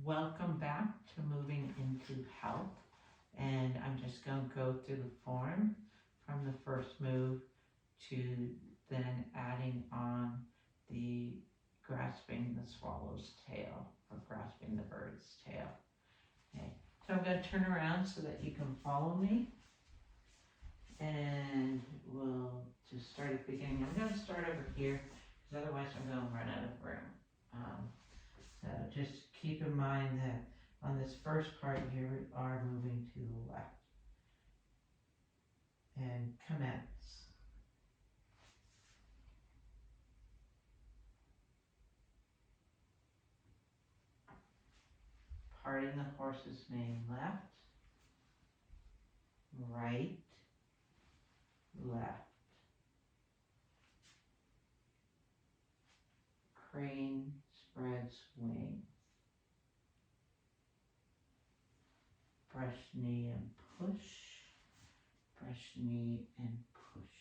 Welcome back to moving into health, and I'm just going to go through the form from the first move to then adding on the grasping the swallow's tail or grasping the bird's tail. Okay, so I'm going to turn around so that you can follow me, and we'll just start at the beginning. I'm going to start over here because otherwise I'm going to run out of room. So just keep in mind that on this first part here, we are moving to the left. And commence. Parting the horse's mane left, right, left. Crane spreads wings. Brush knee and push. Brush knee and push.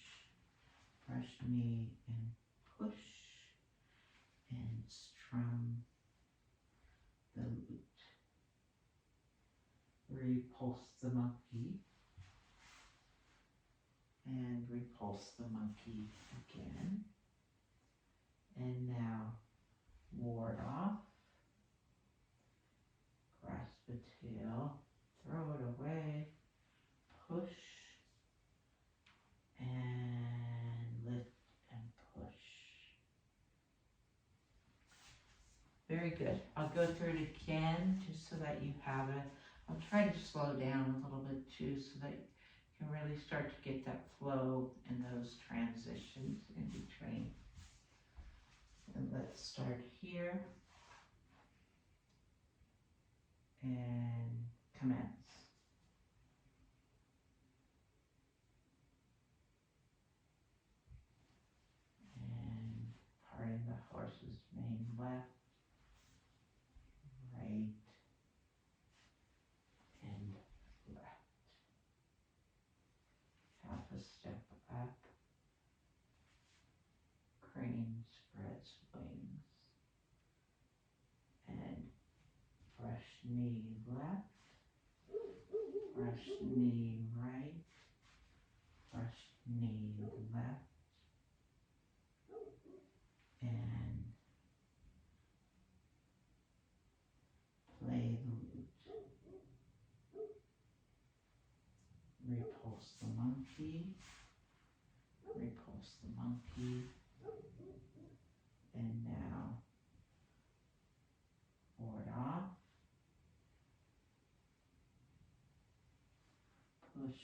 Brush knee and push. And strum the lute. Repulse the monkey. And repulse the monkey again. And now ward off. Grasp the tail. Throw it away. Push. And lift and push. Very good. I'll go through it again just so that you have it. I'll try to slow down a little bit too so that you can really start to get that flow and those transitions in between. And let's start here and commence. And parting the horse's mane left, right, and left. Half a step up. Crane spreads wings. And brush knee left, brush knee right, brush knee left, and play the lute. Repulse the monkey, repulse the monkey, and now ward off, push,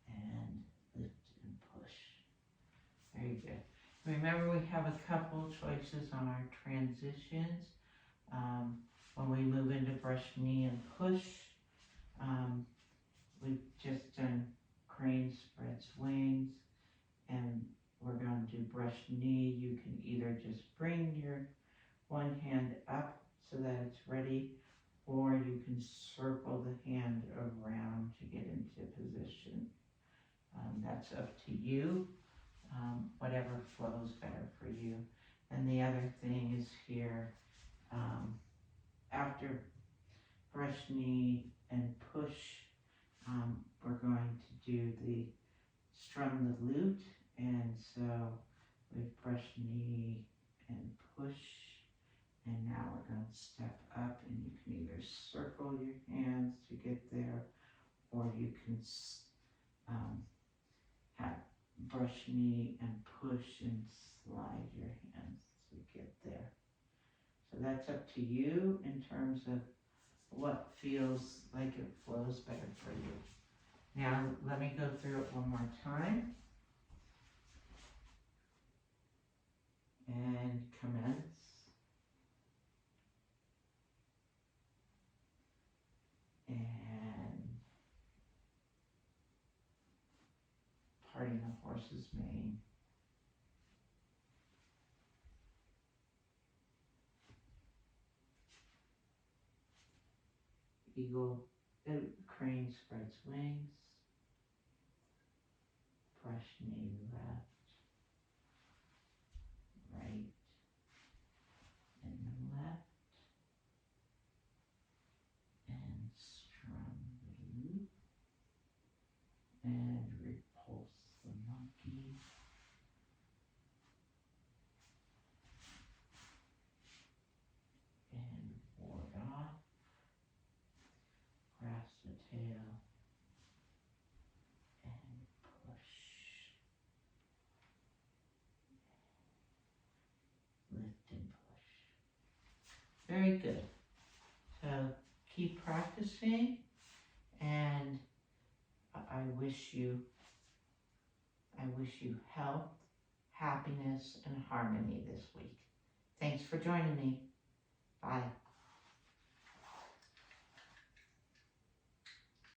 and lift and push. Very good. Remember, we have a couple choices on our transitions. When we move into brush knee and push, we've just done crane spreads wings, and we're going to do brush knee. You can either just bring your one hand up so that it's ready, or you can circle the hand around to get into position. That's up to you, whatever flows better for you. And the other thing is here, after brush knee and push, we're going to do the strum the lute. And so we've brush knee and push, and now we're going to step up, and you can either circle your hands to get there, or you can have brush knee and push and slide your hands to get there. So that's up to you in terms of what feels like it flows better for you. Now let me go through it one more time. And commence. And parting the horse's mane. Eagle, crane spreads wings. Brush knee left, right, and Very good. So keep practicing, and I wish you health, happiness, and harmony this week. Thanks for joining me. Bye.